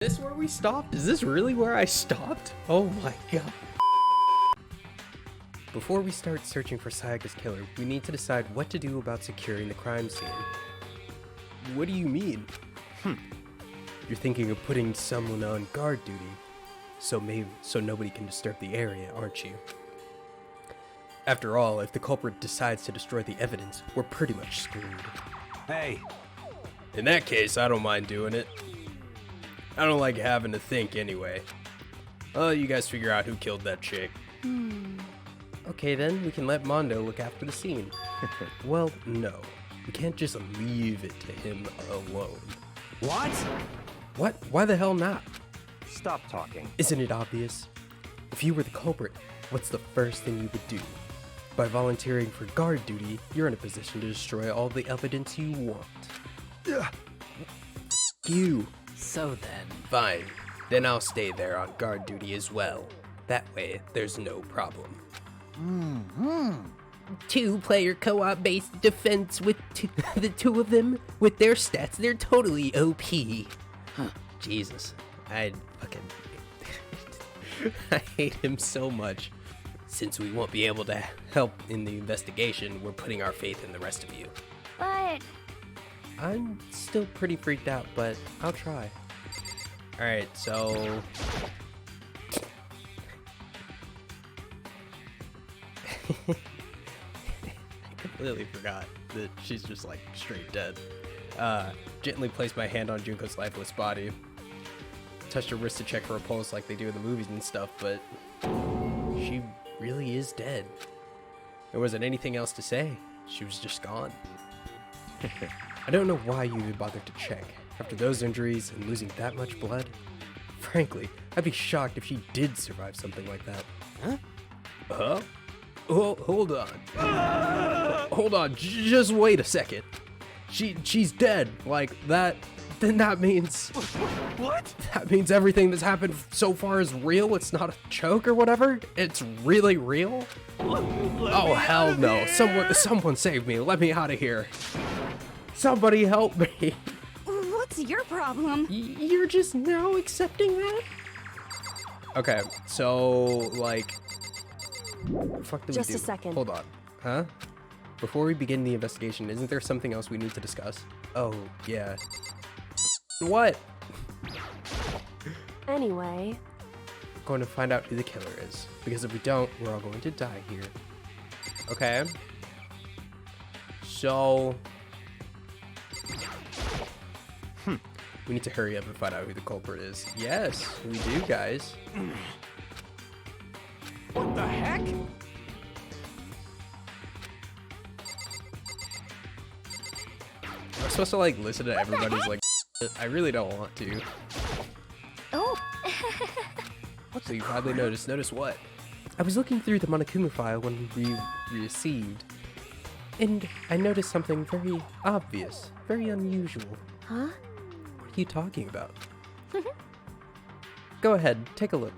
Is this where we stopped? Is this really where I stopped? Oh my god. Before we start searching for Sayaka's killer, we need to decide what to do about securing the crime scene. What do you mean? You're thinking of putting someone on guard duty, so nobody can disturb the area, aren't you? After all, if the culprit decides to destroy the evidence, we're pretty much screwed. Hey! In that case, I don't mind doing it. I don't like having to think anyway. Oh, you guys figure out who killed that chick. Okay then, we can let Mondo look after the scene. Well, no. We can't just leave it to him alone. What? What? Why the hell not? Stop talking. Isn't it obvious? If you were the culprit, what's the first thing you would do? By volunteering for guard duty, you're in a position to destroy all the evidence you want. You. So then. Fine. Then I'll stay there on guard duty as well. That way, there's no problem. Two-player co-op based defense with the two of them. With their stats, they're totally OP. Jesus. I hate him so much. Since we won't be able to help in the investigation, we're putting our faith in the rest of you. But I'm still pretty freaked out, but I'll try. Alright, so... I completely forgot that she's just like straight dead. Gently placed my hand on Junko's lifeless body. Touched her wrist to check for a pulse like they do in the movies and stuff, but she really is dead. There wasn't anything else to say. She was just gone. I don't know why you even bothered to check. After those injuries and losing that much blood, frankly, I'd be shocked if she did survive something like that. Huh? Oh, hold on. Hold on, just wait a second. She's dead. Like, that, then that means... What? That means everything that's happened so far is real? It's not a joke or whatever? It's really real? Oh, hell no. Someone save me. Let me out of here. Somebody help me. what's your problem? You're just now accepting that? Okay, so, like... What the fuck do we do? Just a second. Hold on. Huh? Before we begin the investigation, isn't there something else we need to discuss? Oh, yeah. What? Anyway. We're going to find out who the killer is. Because if we don't, we're all going to die here. Okay. So... We need to hurry up and find out who the culprit is. Yes, we do, guys. What the heck? Am I supposed to, like, listen to everybody's, like, I really don't want to. Oh. So you probably noticed. Notice what? I was looking through the Monokuma file when we received, and I noticed something very obvious, very unusual. Huh? What are you talking about? Go ahead, take a look.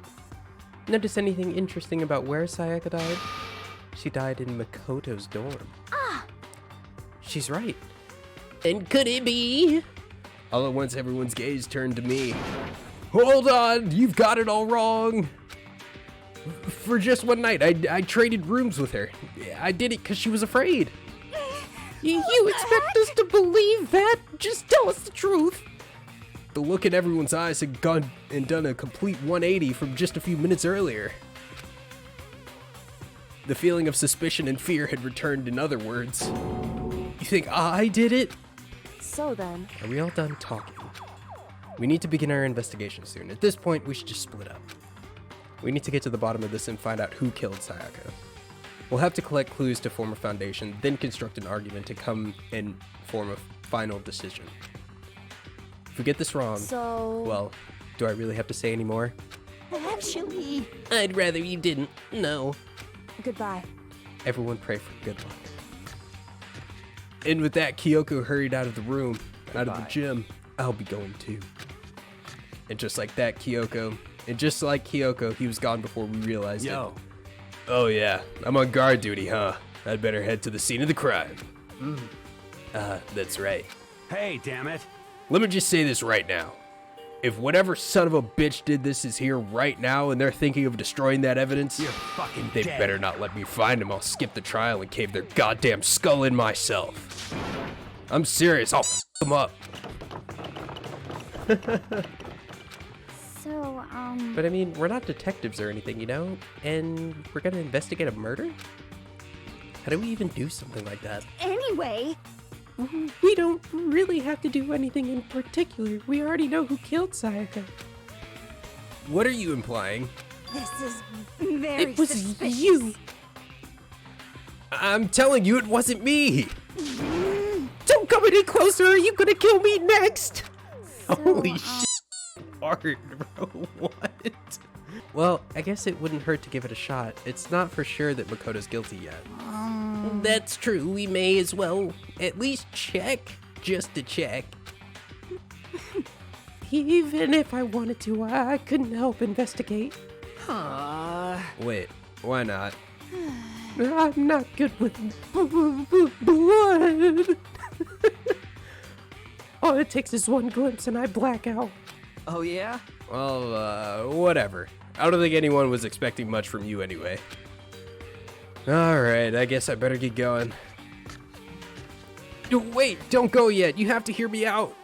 Notice anything interesting about where Sayaka died? She died in Makoto's dorm. Ah! She's right. And could it be? All at once, everyone's gaze turned to me. Hold on, you've got it all wrong. For just one night, I traded rooms with her. I did it because she was afraid. You expect us to believe that? Just tell us the truth. The look in everyone's eyes had gone and done a complete 180 from just a few minutes earlier. The feeling of suspicion and fear had returned, in other words. You think I did it? So then. Are we all done talking? We need to begin our investigation soon. At this point, we should just split up. We need to get to the bottom of this and find out who killed Sayaka. We'll have to collect clues to form a foundation, then construct an argument to come and form a final decision. If we get this wrong, So... well, do I really have to say any more? Actually... I'd rather you didn't. No. Goodbye. Everyone pray for good luck. And with that, Kyoko hurried out of the room, out of the gym. I'll be going too. And just like that, Kyoko, he was gone before we realized it. Oh yeah, I'm on guard duty, huh? I'd better head to the scene of the crime. That's right. Hey, damn it. Let me just say this right now. If whatever son of a bitch did this is here right now and they're thinking of destroying that evidence, You're fucking they dead. better not let me find him. I'll skip the trial and cave their goddamn skull in myself. I'm serious. I'll f them up. So, But I mean, we're not detectives or anything, you know? And we're gonna investigate a murder? How do we even do something like that? anyway, We don't really have to do anything in particular. We already know who killed Sayaka. What are you implying? this is very It was suspicious. you. I'm telling you, it wasn't me. Don't come any closer. Are you gonna kill me next? Holy shit. Art, bro. What? Well, I guess it wouldn't hurt to give it a shot. It's not for sure that Makoto's guilty yet. That's true. We may as well at least check, just to check. Even if I wanted to, I couldn't help investigate. Wait, why not? I'm not good with blood. All it takes is one glimpse and I black out. Oh, yeah? Well, whatever. I don't think anyone was expecting much from you anyway. Alright, I guess I better get going. Wait, don't go yet. You have to hear me out.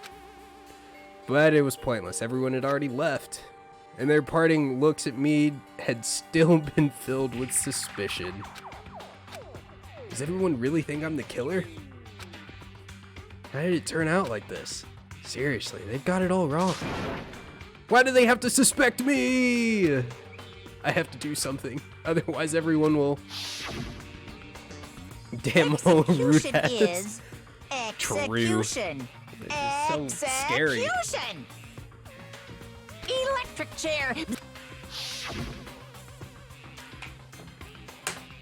But it was pointless. Everyone had already left. And their parting looks at me had still been filled with suspicion. Does everyone really think I'm the killer? How did it turn out like this? Seriously, they've got it all wrong. Why do they have to suspect me? I have to do something. Otherwise, everyone will. Damn, all rude ass. Execution. This is so scary. Execution. Electric chair.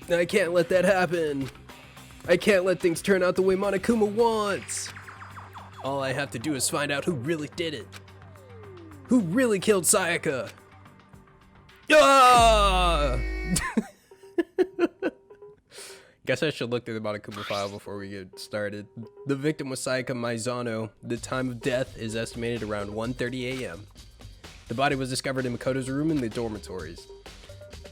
I can't let that happen. I can't let things turn out the way Monokuma wants. All I have to do is find out who really did it. Who really killed Sayaka? Ah! Guess I should look through the Monokuma file before we get started. The victim was Sayaka Maizano. The time of death is estimated around 1:30 a.m. The body was discovered in Makoto's room in the dormitories.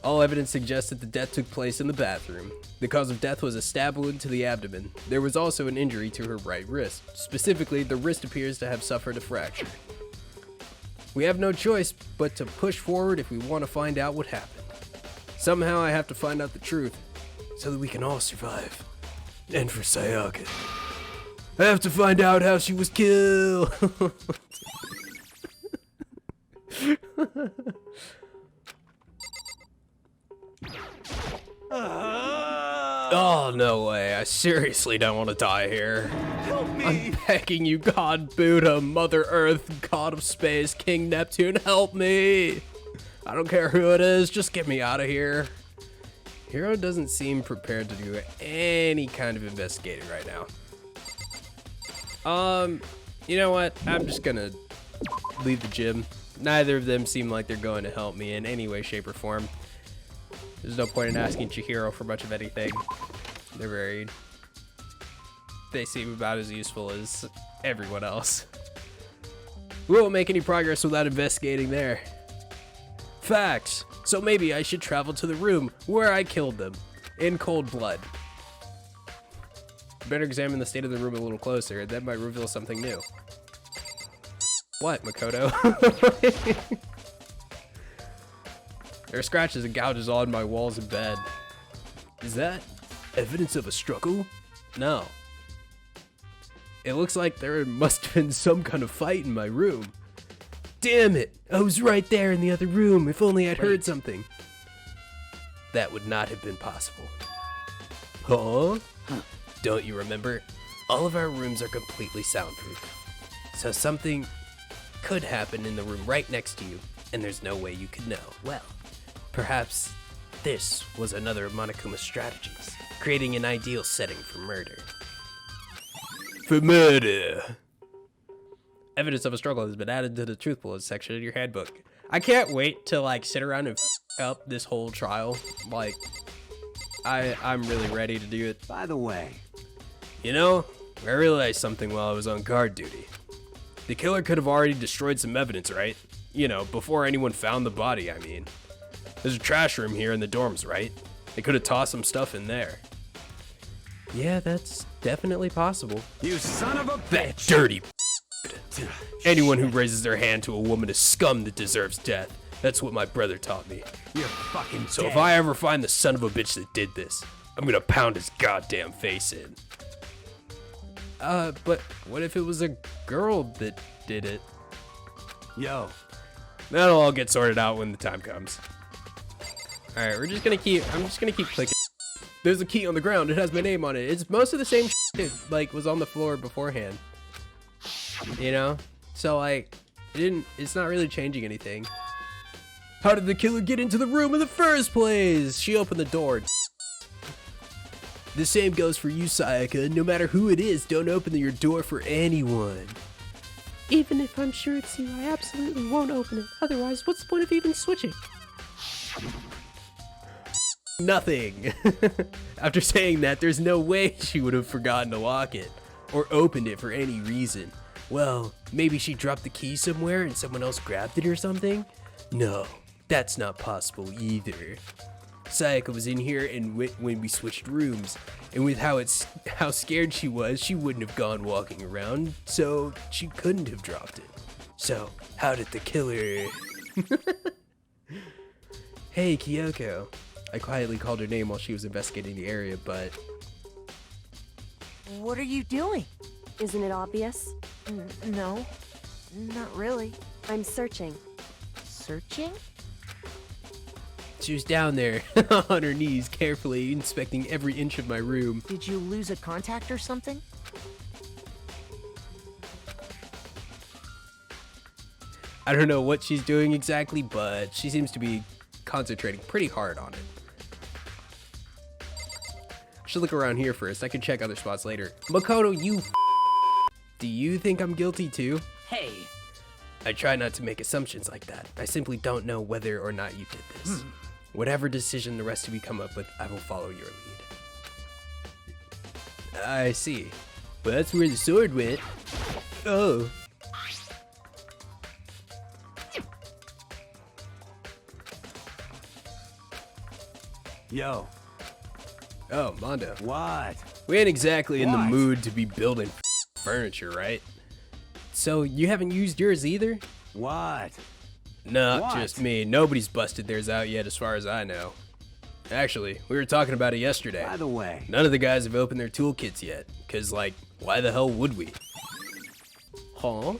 All evidence suggests that the death took place in the bathroom. The cause of death was a stab wound to the abdomen. There was also an injury to her right wrist. Specifically, the wrist appears to have suffered a fracture. We have no choice but to push forward if we want to find out what happened. Somehow I have to find out the truth, so that we can all survive. And for Sayaka, I have to find out how she was killed. Oh, no way. I seriously don't want to die here. Help me! I'm begging you, God Buddha, Mother Earth, God of Space, King Neptune, help me! I don't care who it is, just get me out of here. Hiro doesn't seem prepared to do any kind of investigating right now. You know what? I'm just gonna leave the gym. Neither of them seem like they're going to help me in any way, shape, or form. There's no point in asking Chihiro for much of anything. They seem about as useful as everyone else. We won't make any progress without investigating there. Facts. So maybe I should travel to the room where I killed them, in cold blood. Better examine the state of the room a little closer. That might reveal something new. What, Makoto? There are scratches and gouges all on my walls and bed. Is that evidence of a struggle? No. It looks like there must have been some kind of fight in my room. Damn it! I was right there in the other room. If only I'd heard something. That would not have been possible. Huh? Don't you remember? All of our rooms are completely soundproof. So something could happen in the room right next to you, and there's no way you could know. Well, perhaps this was another of Monokuma's strategies, creating an ideal setting for murder. For murder! Evidence of a struggle has been added to the truth bullet section of your handbook. I can't wait to like sit around and up this whole trial. Like, I'm really ready to do it. By the way, You know, I realized something while I was on guard duty. The killer could have already destroyed some evidence, right? You know, before anyone found the body, I mean. There's a trash room here in the dorms, right? They could have tossed some stuff in there. Yeah, that's definitely possible. You son of a That bitch! dirty Anyone who raises their hand to a woman is scum that deserves death. That's what my brother taught me. You're fucking So dead. if I ever find the son of a bitch that did this, I'm gonna pound his goddamn face in. But what if it was a girl that did it? Yo, That'll all get sorted out when the time comes. Alright, I'm just gonna keep clicking. There's a key on the ground, it has my name on it. It's most of the same shit that, like, was on the floor beforehand. You know? So, like, it's not really changing anything. How did the killer get into the room in the first place? She opened the door. The same goes for you, Sayaka. No matter who it is, don't open your door for anyone. Even if I'm sure it's you, I absolutely won't open it. Otherwise, what's the point of even switching? Nothing. After saying that, there's no way she would have forgotten to lock it or opened it for any reason. Well, maybe she dropped the key somewhere and someone else grabbed it or something? No, that's not possible either. Sayaka was in here and when we switched rooms, and with how scared she was, she wouldn't have gone walking around, so she couldn't have dropped it. So, how did the killer... Hey, Kyoko. I quietly called her name while she was investigating the area, but... What are you doing? Isn't it obvious? No, not really. I'm searching. Searching? She was down there, on her knees, carefully inspecting every inch of my room. Did you lose a contact or something? I don't know what she's doing exactly, but she seems to be concentrating pretty hard on it. I should look around here first. I can check other spots later. Makoto, you do you think I'm guilty too? Hey, I try not to make assumptions like that. I simply don't know whether or not you did this. Whatever decision the rest of you come up with, I will follow your lead. I see. But that's where the sword went. Oh. yo, Oh, Mondo. what? We ain't exactly in the What? mood to be building furniture, right? So you haven't used yours either? What? Nah, What? just me. Nobody's busted theirs out yet as far as I know. Actually, we were talking about it yesterday. By the way, None of the guys have opened their toolkits yet, cause like, why the hell would we? Huh?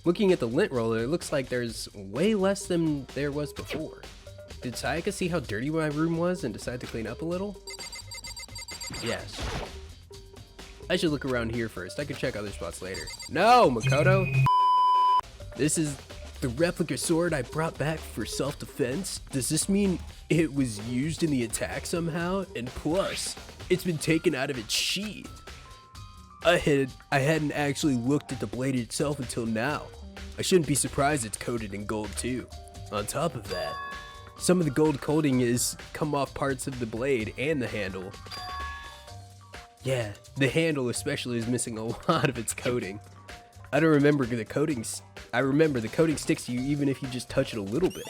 Looking at the lint roller, it looks like there's way less than there was before. Did Sayaka see how dirty my room was and decide to clean up a little? Yes. I should look around here first. I could check other spots later. No, Makoto! This is the replica sword I brought back for self-defense. Does this mean it was used in the attack somehow? And plus, it's been taken out of its sheath. I hadn't actually looked at the blade itself until now. I shouldn't be surprised it's coated in gold too. On top of that, some of the gold coating is come off parts of the blade and the handle. Yeah, the handle especially is missing a lot of its coating. I remember the coating sticks to you even if you just touch it a little bit.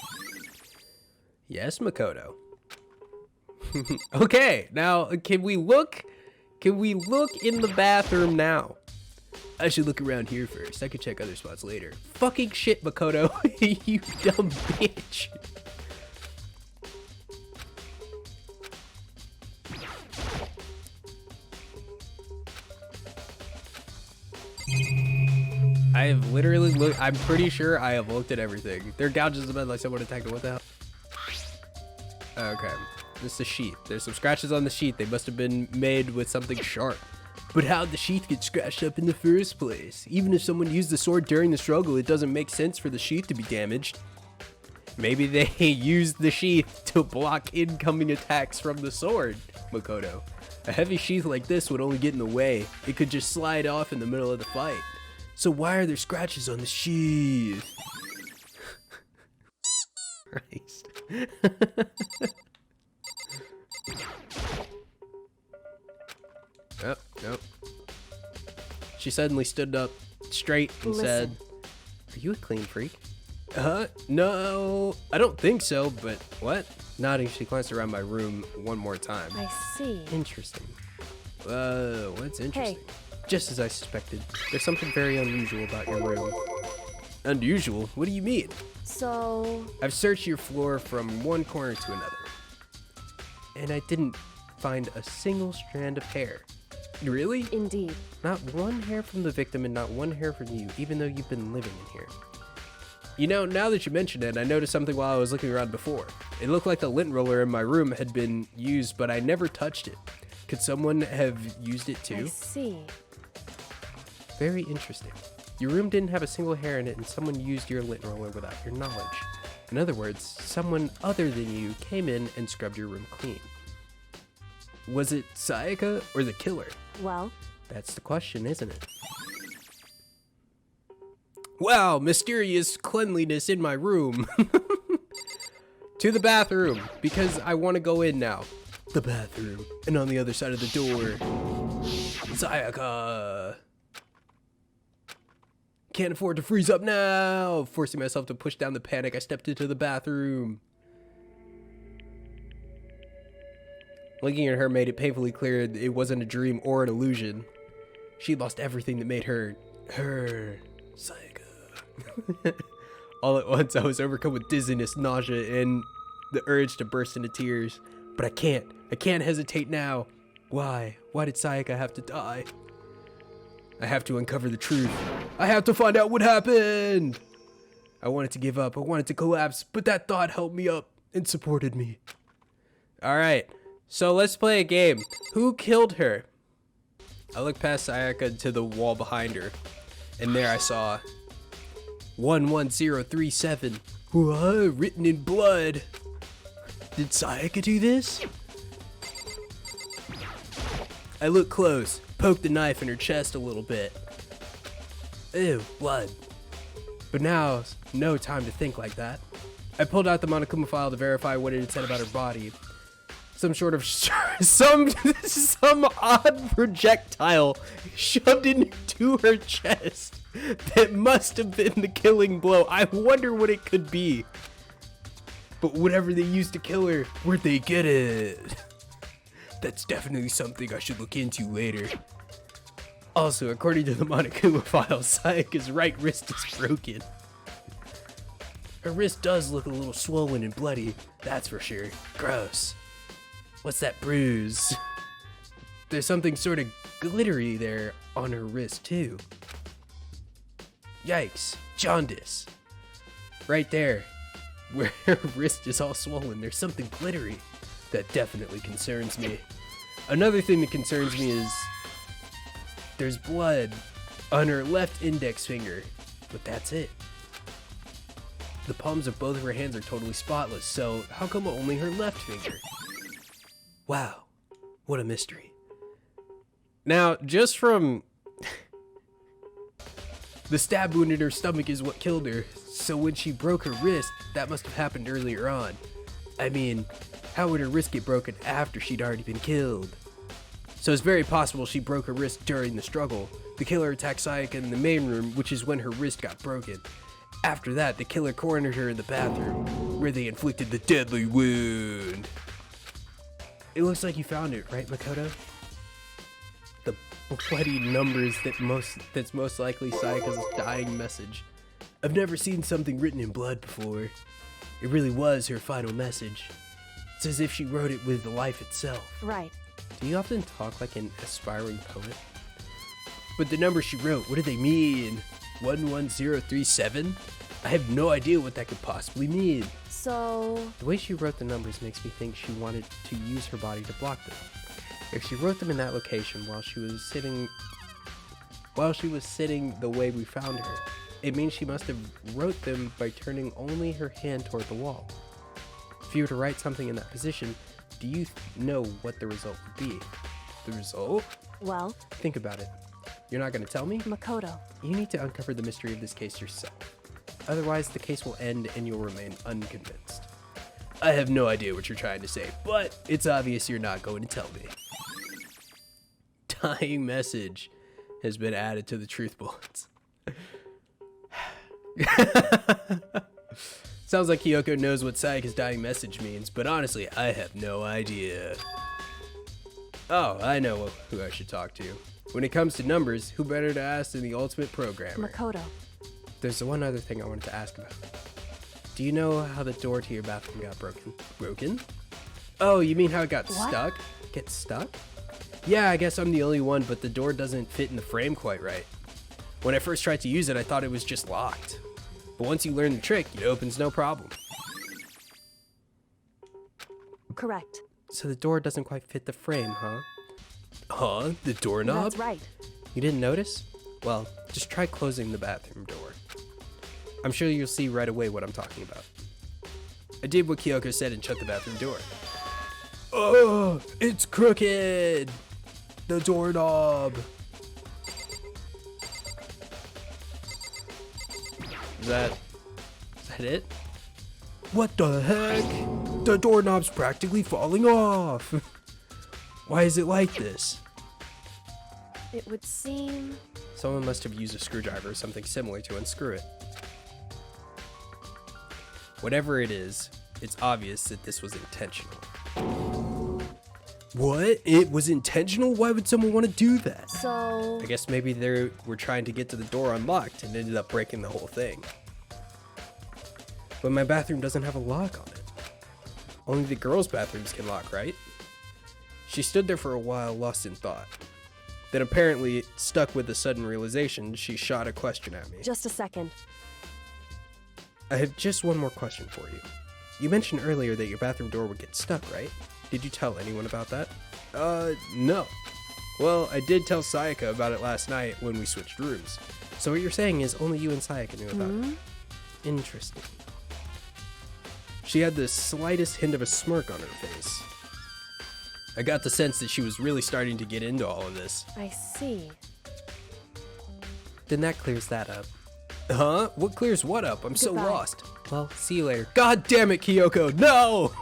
Yes, Makoto. Okay, now can we look in the bathroom now? I should look around here first. I could check other spots later. Fucking shit, Makoto. You dumb bitch. I have literally looked. I'm pretty sure I have looked at everything. There are gouges in the bed like someone attacked it. What the hell? Okay, this is the sheath. There's some scratches on the sheath. They must have been made with something sharp. But how'd the sheath get scratched up in the first place? Even if someone used the sword during the struggle, it doesn't make sense for the sheath to be damaged. Maybe they used the sheath to block incoming attacks from the sword, Makoto. A heavy sheath like this would only get in the way. It could just slide off in the middle of the fight. So why are there scratches on the sheath? Christ. Oh, nope. She suddenly stood up straight and said, you a clean freak? No, I don't think so, but what? Nodding, she glanced around my room one more time. I see. Interesting. What's interesting? Hey. Just as I suspected, there's something very unusual about your room. Unusual? What do you mean? So, I've searched your floor from one corner to another, and I didn't find a single strand of hair. Really? indeed. Not one hair from the victim and not one hair from you, even though you've been living in here. You know, now that you mention it, I noticed something while I was looking around before. It looked like the lint roller in my room had been used, but I never touched it. Could someone have used it I too? see. Very interesting. Your room didn't have a single hair in it, and someone used your lint roller without your knowledge. In other words, someone other than you came in and scrubbed your room clean. Was it Sayaka or the killer? Well, That's the question, isn't it? Wow, mysterious cleanliness in my room. To the bathroom, because I want to go in now. The bathroom. And on the other side of the door, Sayaka. Can't afford to freeze up now. Forcing myself to push down the panic, I stepped into the bathroom. Looking at her made it painfully clear it wasn't a dream or an illusion. She lost everything that made her, Sayaka. All at once, I was overcome with dizziness, nausea, and the urge to burst into tears. But I can't hesitate now. Why? Why did Sayaka have to die? I have to uncover the truth. I have to find out what happened. I wanted to give up. I wanted to collapse, but that thought held me up and supported me. All right, so let's play a game. Who killed her? I looked past Sayaka to the wall behind her, and there I saw 11037. Whoa, written in blood. Did Sayaka do this? I looked close, poked the knife in her chest a little bit. Ew, blood. But now, no time to think like that. I pulled out the Monokuma file to verify what it had said about her body. Some sort of some odd projectile shoved into her chest that must have been the killing blow. I wonder what it could be. But whatever they used to kill her, where'd they get it? That's definitely something I should look into later. Also, according to the Monokuma file, Sayaka's right wrist is broken. Her wrist does look a little swollen and bloody, that's for sure. Gross. What's that bruise? There's something sort of glittery there on her wrist too. Yikes, jaundice. Right there, where her wrist is all swollen, there's something glittery. That definitely concerns me. Another thing that concerns me is there's blood on her left index finger, but that's it. The palms of both of her hands are totally spotless, so how come only her left finger? Wow, what a mystery. Now, just from the stab wound in her stomach is what killed her, so when she broke her wrist, that must have happened earlier on. I mean, how would her wrist get broken after she'd already been killed? So it's very possible she broke her wrist during the struggle. The killer attacked Sayaka in the main room, which is when her wrist got broken. After that, the killer cornered her in the bathroom, where they inflicted the deadly wound. It looks like you found it, right, Makoto? The bloody numbers that's most likely Sayaka's dying message. I've never seen something written in blood before. It really was her final message. It's as if she wrote it with life itself. right. Do you often talk like an aspiring poet? But the numbers she wrote, what do they mean? 11037? I have no idea what that could possibly mean. So, The way she wrote the numbers makes me think she wanted to use her body to block them. If she wrote them in that location while she was sitting the way we found her, it means she must have wrote them by turning only her hand toward the wall. If you were to write something in that position, do you know what the result would be? The result? well, Think about it. You're not going to tell me? Makoto. You need to uncover the mystery of this case yourself. Otherwise, the case will end and you'll remain unconvinced. I have no idea what you're trying to say, but it's obvious you're not going to tell me. Dying message has been added to the truth bullets. Sounds like Kyoko knows what Sayaka's dying message means, but honestly, I have no idea. Oh, I know who I should talk to. When it comes to numbers, who better to ask than the ultimate programmer? Makoto. There's one other thing I wanted to ask about. Do you know how the door to your bathroom got broken? Broken? Oh, you mean how it got stuck? Get stuck? Yeah, I guess I'm the only one, but the door doesn't fit in the frame quite right. When I first tried to use it, I thought it was just locked. But once you learn the trick, it opens no problem. Correct. So the door doesn't quite fit the frame, huh? Huh? The doorknob? That's right. You didn't notice? Well, just try closing the bathroom door. I'm sure you'll see right away what I'm talking about. I did what Kyoko said and shut the bathroom door. Oh, it's crooked! The doorknob! Is that it? What the heck? The doorknob's practically falling off! Why is it like this? It would seem... Someone must have used a screwdriver or something similar to unscrew it. Whatever it is, it's obvious that this was intentional. What? It was intentional? Why would someone want to do that? So... I guess maybe they were trying to get to the door unlocked and ended up breaking the whole thing. But my bathroom doesn't have a lock on it. Only the girls' bathrooms can lock, right? She stood there for a while, lost in thought. Then apparently, stuck with the sudden realization, she shot a question at me. Just a second. I have just one more question for you. You mentioned earlier that your bathroom door would get stuck, right? Did you tell anyone about that? No. Well, I did tell Sayaka about it last night when we switched rooms. So what you're saying is only you and Sayaka knew about it. Interesting. She had the slightest hint of a smirk on her face. I got the sense that she was really starting to get into all of this. I see. Then that clears that up. Huh? What clears what up? I'm so Goodbye. lost. Well, see you later. God damn it, Kyoko. No!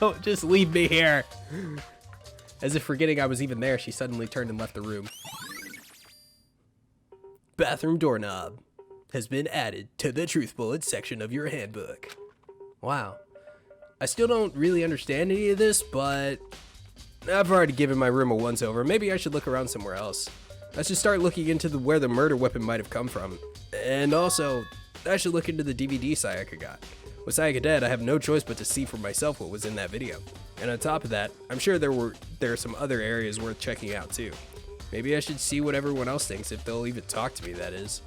Don't just leave me here. As if forgetting I was even there, she suddenly turned and left the room. Bathroom doorknob has been added to the truth bullet section of your handbook. Wow. I still don't really understand any of this, but I've already given my room a once over. Maybe I should look around somewhere else. I should start looking into where the murder weapon might have come from. And also, I should look into the DVD Sayaka got. With Sayaka dead, I have no choice but to see for myself what was in that video. And on top of that, I'm sure there are some other areas worth checking out too. Maybe I should see what everyone else thinks, if they'll even talk to me, that is.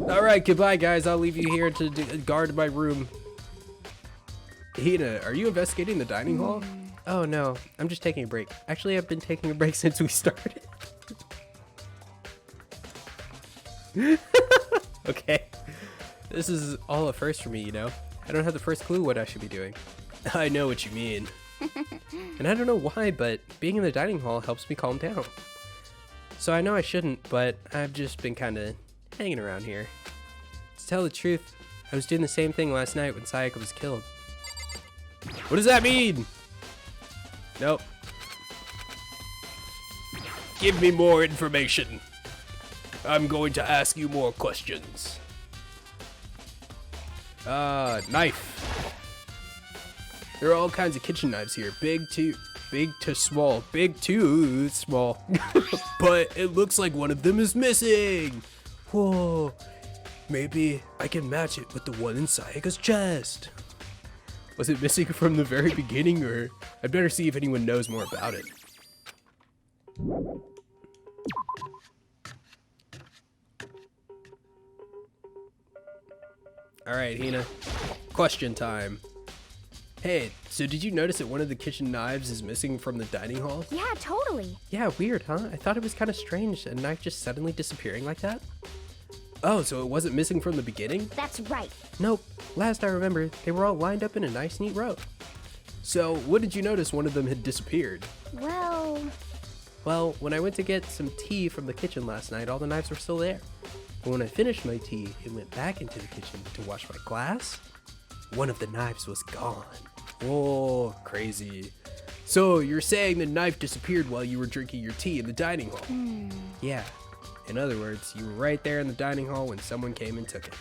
Alright, goodbye guys, I'll leave you here to guard my room. Hina, are you investigating the dining hall? Oh no, I'm just taking a break. Actually, I've been taking a break since we started. Okay. This is all a first for me, you know? I don't have the first clue what I should be doing. I know what you mean. And I don't know why, but being in the dining hall helps me calm down. So I know I shouldn't, but I've just been kind of hanging around here. To tell the truth, I was doing the same thing last night when Sayaka was killed. What does that mean? Nope. Give me more information. I'm going to ask you more questions. Knife. There are all kinds of kitchen knives here. Big to small. Big to small. But it looks like one of them is missing. Whoa. Maybe I can match it with the one in Sayaka's chest. Was it missing from the very beginning, or I'd better see if anyone knows more about it. Alright, Hina. Question time. Hey, so did you notice that one of the kitchen knives is missing from the dining hall? Yeah, totally. Yeah, weird, huh? I thought it was kind of strange, a knife just suddenly disappearing like that. Oh, so it wasn't missing from the beginning? That's right. Nope. Last I remember, they were all lined up in a nice, neat row. So, what did you notice one of them had disappeared? Well, when I went to get some tea from the kitchen last night, all the knives were still there. But when I finished my tea and went back into the kitchen to wash my glass, one of the knives was gone. Whoa, crazy. So, you're saying the knife disappeared while you were drinking your tea in the dining hall? Yeah. In other words, you were right there in the dining hall when someone came and took it.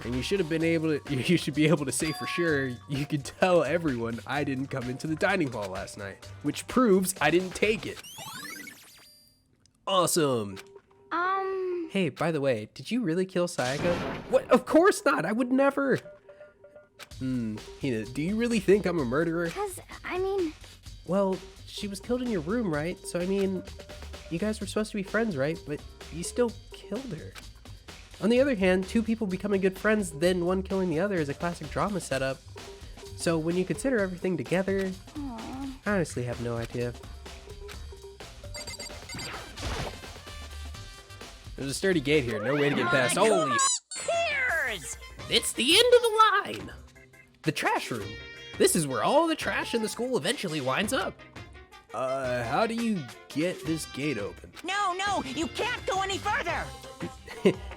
And you should be able to say for sure you could tell everyone I didn't come into the dining hall last night, which proves I didn't take it. Awesome. Hey, by the way, did you really kill Sayaka? What? Of course not. I would never. Hina, do you really think I'm a murderer? Well, she was killed in your room, right? So, I mean, you guys were supposed to be friends, right? But you still killed her. On the other hand, two people becoming good friends, then one killing the other is a classic drama setup. So, when you consider everything together, I honestly have no idea. There's a sturdy gate here, no way to get past. Holy Cares? It's the end of the line! The trash room. This is where all the trash in the school eventually winds up. How do you get this gate open? No, you can't go any further.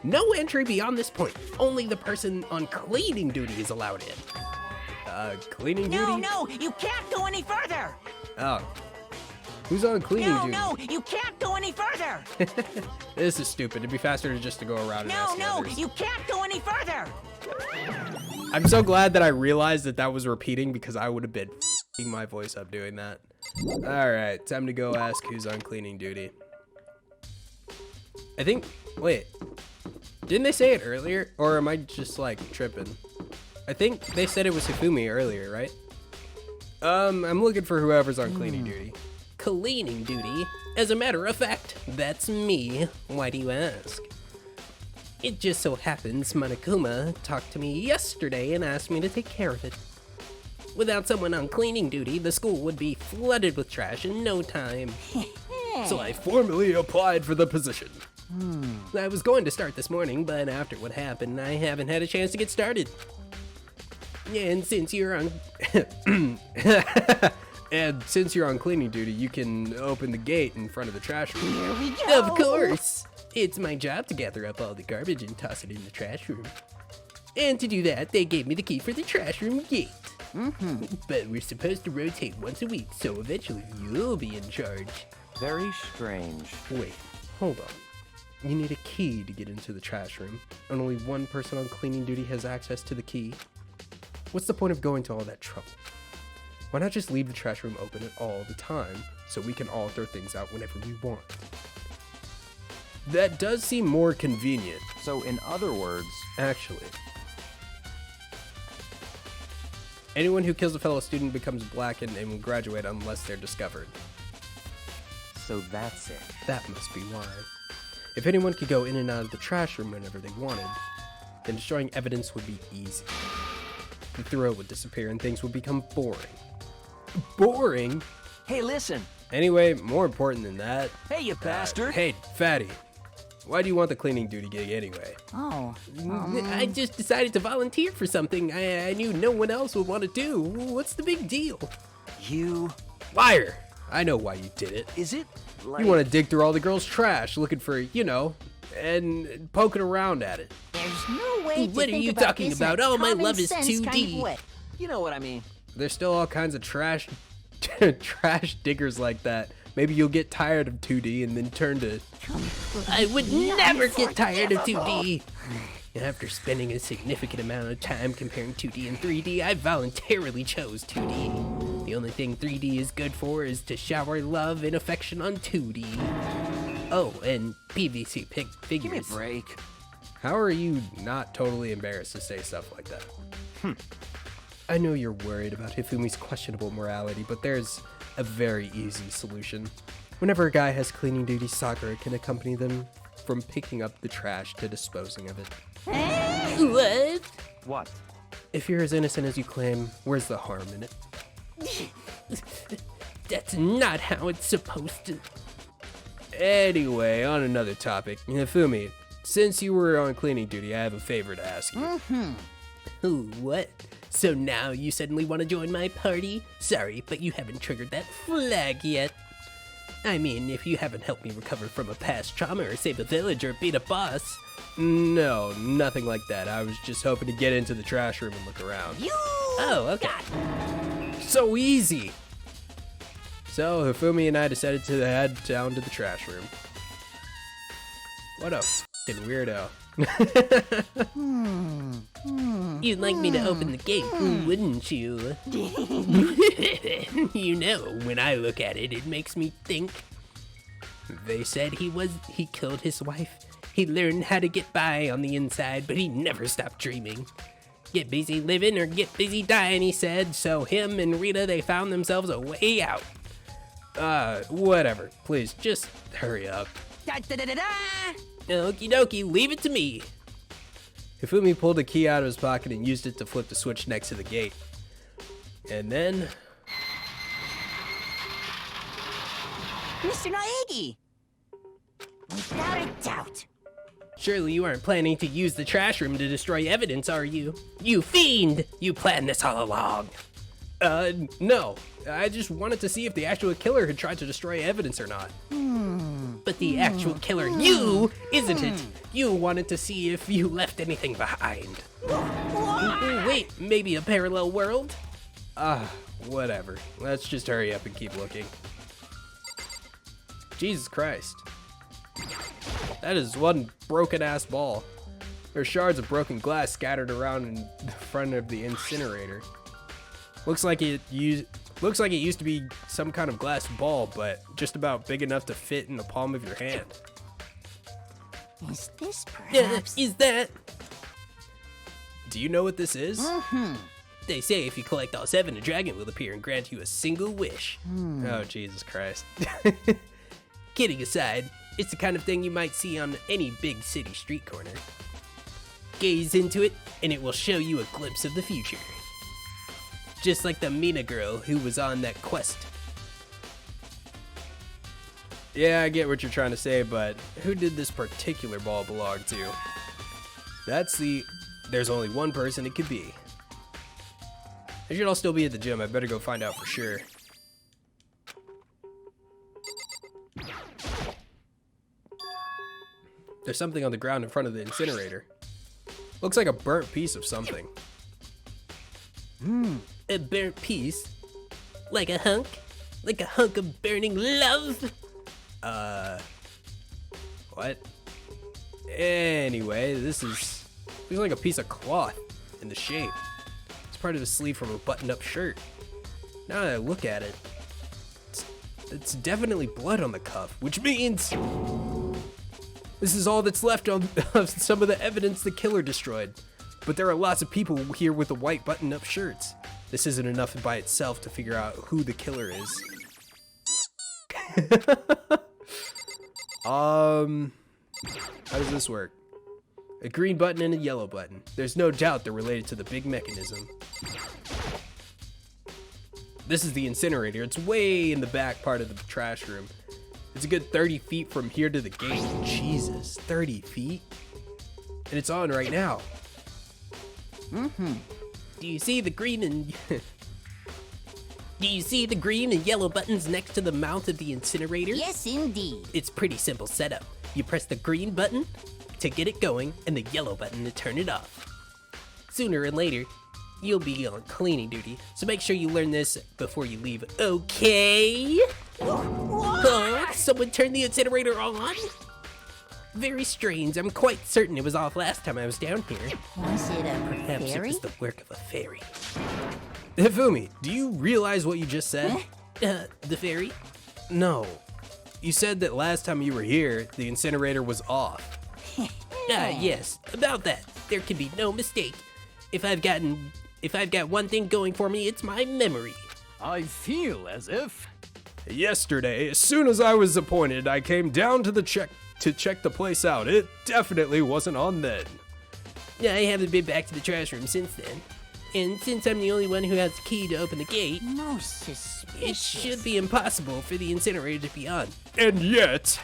No entry beyond this point. Only the person on cleaning duty is allowed in. Cleaning duty? No, you can't go any further. Oh. Who's on cleaning duty? No, you can't go any further. This is stupid. It'd be faster just to go around and ask the others. You can't go any further. I'm so glad that I realized that was repeating because I would have been f***ing my voice up doing that. Alright, time to go ask who's on cleaning duty. I think, wait, didn't they say it earlier? Or am I just like tripping? I think they said it was Hifumi earlier, right? I'm looking for whoever's on cleaning duty. Cleaning duty? As a matter of fact, that's me. Why do you ask? It just so happens Monokuma talked to me yesterday and asked me to take care of it. Without someone on cleaning duty, the school would be flooded with trash in no time. So I formally applied for the position. I was going to start this morning, but after what happened, I haven't had a chance to get started. And since you're on cleaning duty, you can open the gate in front of the trash room. Here we go. Of course! It's my job to gather up all the garbage and toss it in the trash room. And to do that, they gave me the key for the trash room gate. But we're supposed to rotate once a week, so eventually you'll be in charge. Very strange. Wait, hold on. You need a key to get into the trash room, and only one person on cleaning duty has access to the key. What's the point of going to all that trouble? Why not just leave the trash room open all the time, so we can all throw things out whenever we want? That does seem more convenient. So in other words, Actually. Anyone who kills a fellow student becomes blackened and will graduate unless they're discovered. so that's it. That must be why. If anyone could go in and out of the trash room whenever they wanted, then destroying evidence would be easy. The thrill would disappear and things would become boring. Boring? Hey, listen. Anyway, more important than that. Hey, you bastard. Hey, fatty. Why do you want the cleaning duty gig anyway? Oh. I just decided to volunteer for something I knew no one else would want to do. What's the big deal? You... Liar! I know why you did it. Is it like... You want to dig through all the girls' trash looking for, you know, and poking around at it. There's no way to What are think you about talking this in about? a Oh, my common love is sense 2D. kind of way. You know what I mean. There's still all kinds of trash diggers like that. Maybe you'll get tired of 2D and then turn to... I would never get tired of 2D. After spending a significant amount of time comparing 2D and 3D, I voluntarily chose 2D. The only thing 3D is good for is to shower love and affection on 2D. Oh, and PVC figures. Give me a break. How are you not totally embarrassed to say stuff like that? I know you're worried about Hifumi's questionable morality, but there's a very easy solution. Whenever a guy has cleaning duty, Sakura can accompany them from picking up the trash to disposing of it. What? What? If you're as innocent as you claim, where's the harm in it? That's not how it's supposed to. Anyway, on another topic, Hifumi, since you were on cleaning duty, I have a favor to ask you. Ooh, what? So now you suddenly want to join my party? Sorry, but you haven't triggered that flag yet. I mean, if you haven't helped me recover from a past trauma or save a village or beat a boss. No, nothing like that. I was just hoping to get into the trash room and look around. Oh, okay. So easy. So Hifumi and I decided to head down to the trash room. What a Fucking weirdo. You'd like me to open the gate, wouldn't you? You know, when I look at it, it makes me think. They said he killed his wife. He learned how to get by on the inside, but he never stopped dreaming. Get busy living or get busy dying, he said. So him and Rita, they found themselves a way out. Whatever. Please, just hurry up. Da da da da da! Okie dokie, leave it to me. Hifumi pulled a key out of his pocket and used it to flip the switch next to the gate. And then... Mr. Naegi! Without a doubt. Surely you aren't planning to use the trash room to destroy evidence, are you? You fiend! You planned this all along. No. I just wanted to see if the actual killer had tried to destroy evidence or not. But the actual killer, you, isn't it? You wanted to see if you left anything behind. Wait, maybe a parallel world? Whatever. Let's just hurry up and keep looking. Jesus Christ. That is one broken-ass ball. There's shards of broken glass scattered around in the front of the incinerator. Looks like it used to be some kind of glass ball, but just about big enough to fit in the palm of your hand. Is this perhaps... Is that? Do you know what this is? They say if you collect all 7, a dragon will appear and grant you a single wish. Oh, Jesus Christ. Kidding aside, it's the kind of thing you might see on any big city street corner. Gaze into it, and it will show you a glimpse of the future. Just like the Mina girl who was on that quest. Yeah, I get what you're trying to say, but who did this particular ball belong to? There's only one person it could be. I should all still be at the gym. I better go find out for sure. There's something on the ground in front of the incinerator. Looks like a burnt piece of something. A burnt piece? Like a hunk? Like a hunk of burning love? What? Anyway, this looks like a piece of cloth in the shape. It's part of the sleeve from a buttoned-up shirt. Now that I look at it, it's definitely blood on the cuff, which means this is all that's left of some of the evidence the killer destroyed. But there are lots of people here with the white button-up shirts. This isn't enough by itself to figure out who the killer is. How does this work? A green button and a yellow button. There's no doubt they're related to the big mechanism. This is the incinerator. It's way in the back part of the trash room. It's a good 30 feet from here to the gate. Jesus, 30 feet? And it's on right now. Do you see the green and... Do you see the green and yellow buttons next to the mouth of the incinerator? Yes, indeed. It's pretty simple setup. You press the green button to get it going and the yellow button to turn it off. Sooner or later, you'll be on cleaning duty, so make sure you learn this before you leave, okay? Oh, someone turned the incinerator on? Very strange. I'm quite certain it was off last time I was down here. Was it a Perhaps it fairy? was the work of a fairy. Hifumi, do you realize what you just said? The fairy? No. You said that last time you were here, the incinerator was off. Yes, about that. There can be no mistake. If I've got one thing going for me, it's my memory. I feel as if... Yesterday, as soon as I was appointed, I came down to check the place out. It definitely wasn't on then. I haven't been back to the trash room since then. And since I'm the only one who has the key to open the gate, Most it suspicious. should be impossible for the incinerator to be on. And yet...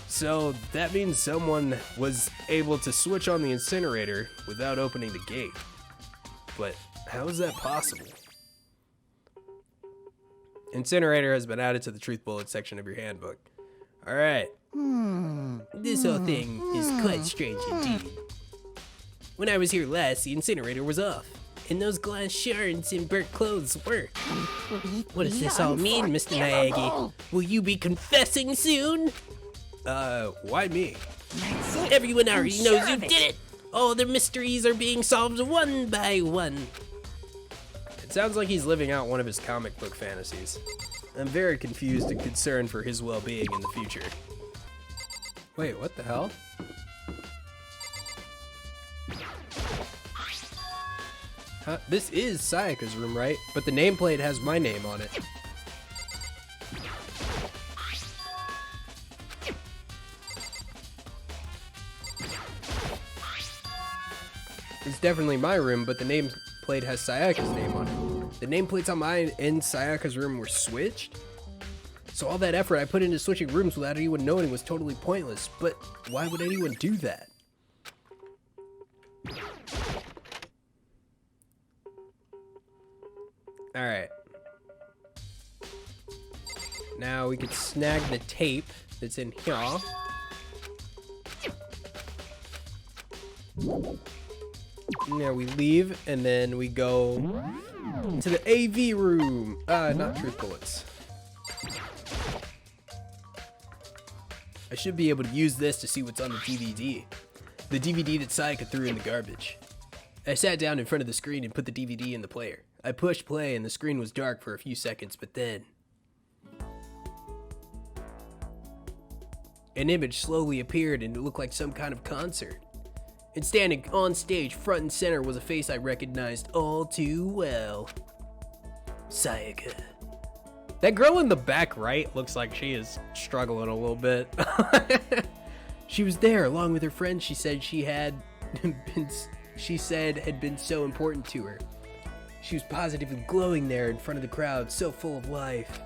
So that means someone was able to switch on the incinerator without opening the gate. But how is that possible? Incinerator has been added to the truth bullet section of your handbook. Alright. This whole thing is quite strange indeed. When I was here last, the incinerator was off, and those glass shards and burnt clothes weren't. What does this all mean, Mr. Naegi? Will you be confessing soon? Why me? That's it. Everyone already I'm knows sure you of it. did it. All the mysteries are being solved one by one. It sounds like he's living out one of his comic book fantasies. I'm very confused and concerned for his well-being in the future. Wait, what the hell? Huh? This is Sayaka's room, right? But the nameplate has my name on it. It's definitely my room, but the nameplate has Sayaka's name on it. The nameplates on mine and Sayaka's room were switched. So all that effort I put into switching rooms without anyone knowing was totally pointless. But why would anyone do that? Alright. Now we could snag the tape that's in here. Now we leave, and then we go to the AV room. Not truth bullets. I should be able to use this to see what's on the DVD. The DVD that Sayaka threw in the garbage. I sat down in front of the screen and put the DVD in the player. I pushed play and the screen was dark for a few seconds, but then an image slowly appeared and it looked like some kind of concert. And standing on stage front and center was a face I recognized all too well. Sayaka. That girl in the back right looks like she is struggling a little bit. She was there along with her friend she said had been so important to her. She was positively glowing there in front of the crowd, so full of life.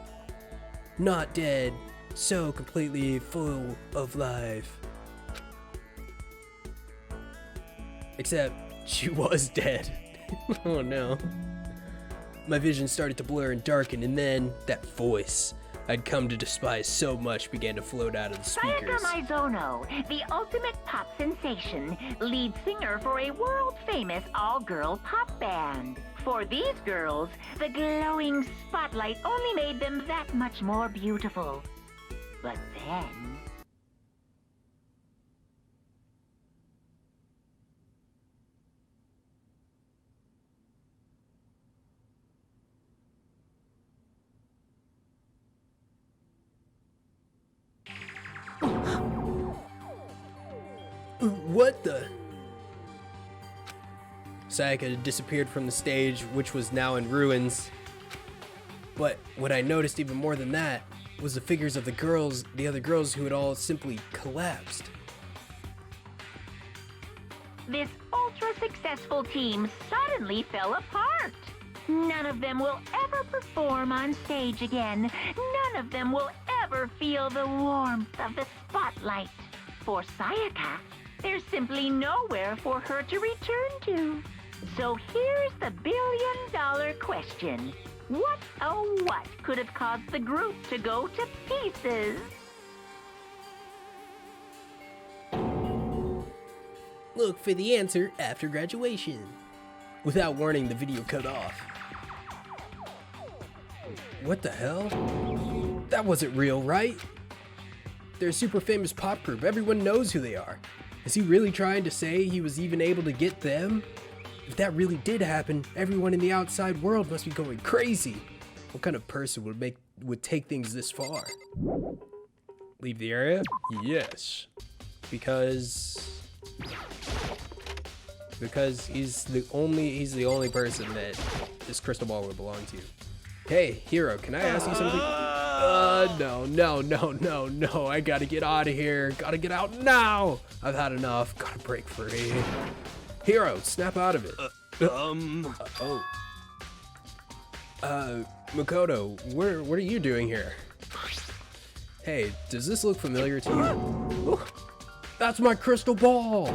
Not dead, so completely full of life. Except she was dead. Oh no. My vision started to blur and darken, and then that voice I'd come to despise so much began to float out of the speakers. Sayaka Maizono, the ultimate pop sensation, lead singer for a world-famous all-girl pop band. For these girls, the glowing spotlight only made them that much more beautiful. But then... What the? Sayaka had disappeared from the stage, which was now in ruins. But what I noticed even more than that was the figures of the other girls who had all simply collapsed. This ultra-successful team suddenly fell apart. None of them will ever perform on stage again. None of them will ever feel the warmth of the spotlight. For Sayaka, there's simply nowhere for her to return to. So here's the billion-dollar question. What, oh what, could have caused the group to go to pieces? Look for the answer after graduation. Without warning, the video cut off. What the hell? That wasn't real, right? They're a super famous pop group. Everyone knows who they are. Is he really trying to say he was even able to get them? If that really did happen, everyone in the outside world must be going crazy. What kind of person would take things this far? Leave the area? Yes. Because he's the only person that this crystal ball would belong to. Hey, hero, can I ask you something? No. I gotta get out of here. Gotta get out now. I've had enough. Gotta break free. Hero, snap out of it. Makoto, what are you doing here? Hey, does this look familiar to you? That's my crystal ball.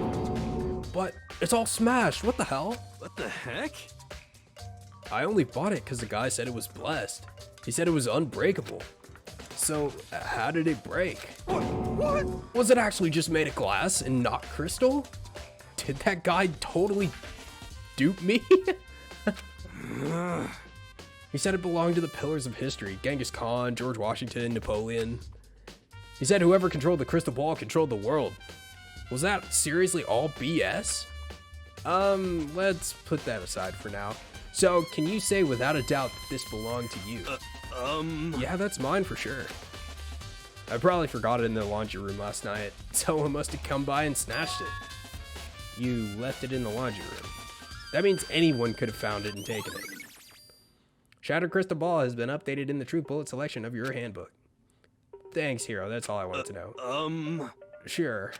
But it's all smashed. What the hell? What the heck? I only bought it because the guy said it was blessed. He said it was unbreakable. So, how did it break? What? Was it actually just made of glass and not crystal? Did that guy totally dupe me? He said it belonged to the pillars of history. Genghis Khan, George Washington, Napoleon. He said whoever controlled the crystal ball controlled the world. Was that seriously all BS? Let's put that aside for now. So, can you say without a doubt that this belonged to you? Yeah, that's mine for sure. I probably forgot it in the laundry room last night. Someone must have come by and snatched it. You left it in the laundry room. That means anyone could have found it and taken it. Shattered Crystal Ball has been updated in the Truth Bullet selection of your handbook. Thanks, Hero. That's all I wanted to know. Sure.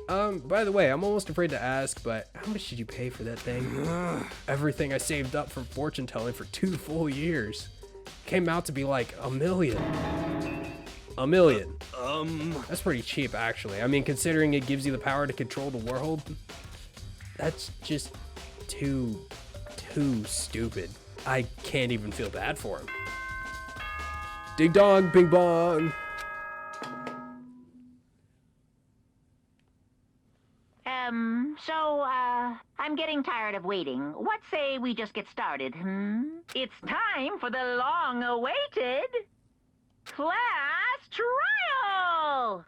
By the way, I'm almost afraid to ask, but how much did you pay for that thing? Everything I saved up from fortune telling for 2 full years. Came out to be like $1 million. $1 million. That's pretty cheap, actually. I mean, considering it gives you the power to control the world, that's just too stupid. I can't even feel bad for him. Ding dong, bing bong. I'm getting tired of waiting. What say we just get started, It's time for the long-awaited class trial!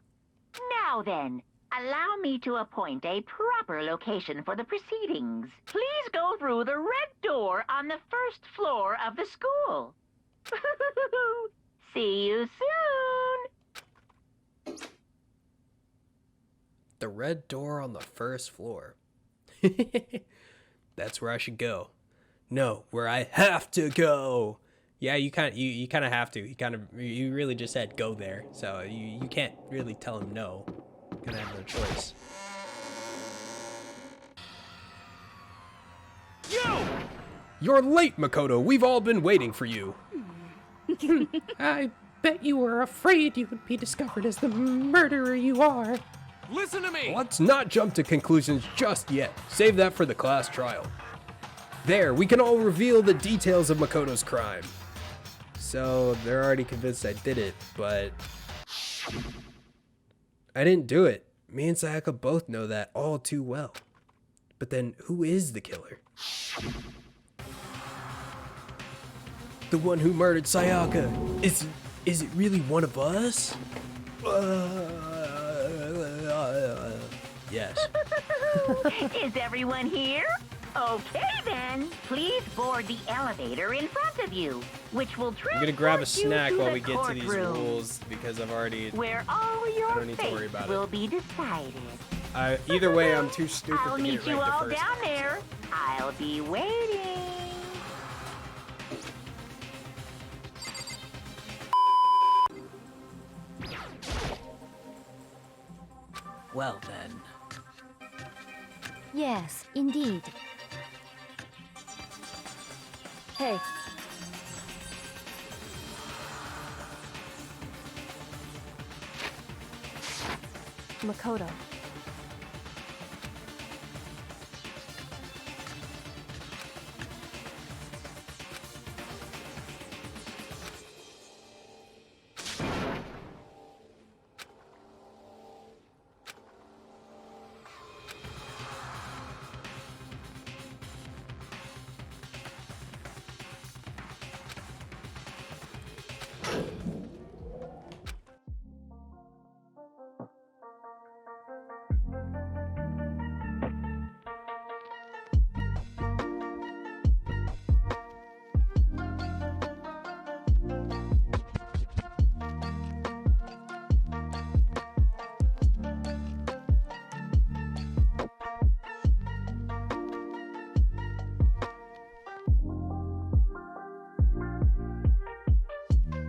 Now then, allow me to appoint a proper location for the proceedings. Please go through the red door on the first floor of the school. See you soon! The red door on the first floor. That's where I should go. No, where I have to go. Yeah, you kind of have to. You really just said go there, so you can't really tell him no. You're gonna have no choice. Yo! You're late, Makoto. We've all been waiting for you. I bet you were afraid you would be discovered as the murderer you are. Listen to me! Let's not jump to conclusions just yet. Save that for the class trial. There, we can all reveal the details of Makoto's crime. So, they're already convinced I did it, but I didn't do it. Me and Sayaka both know that all too well. But then, who is the killer? The one who murdered Sayaka. Is it really one of us? Yes. Is everyone here? Okay then, please board the elevator in front of you, which will transport I'm gonna grab a you snack to while the we get to these courtroom, rules because I've already. where all your don't need to worry fates about it. will be decided. Either way, I'm too stupid I'll to get meet it you right all the first down time. there. I'll be waiting. Well then. Yes, indeed. Hey, Makoto.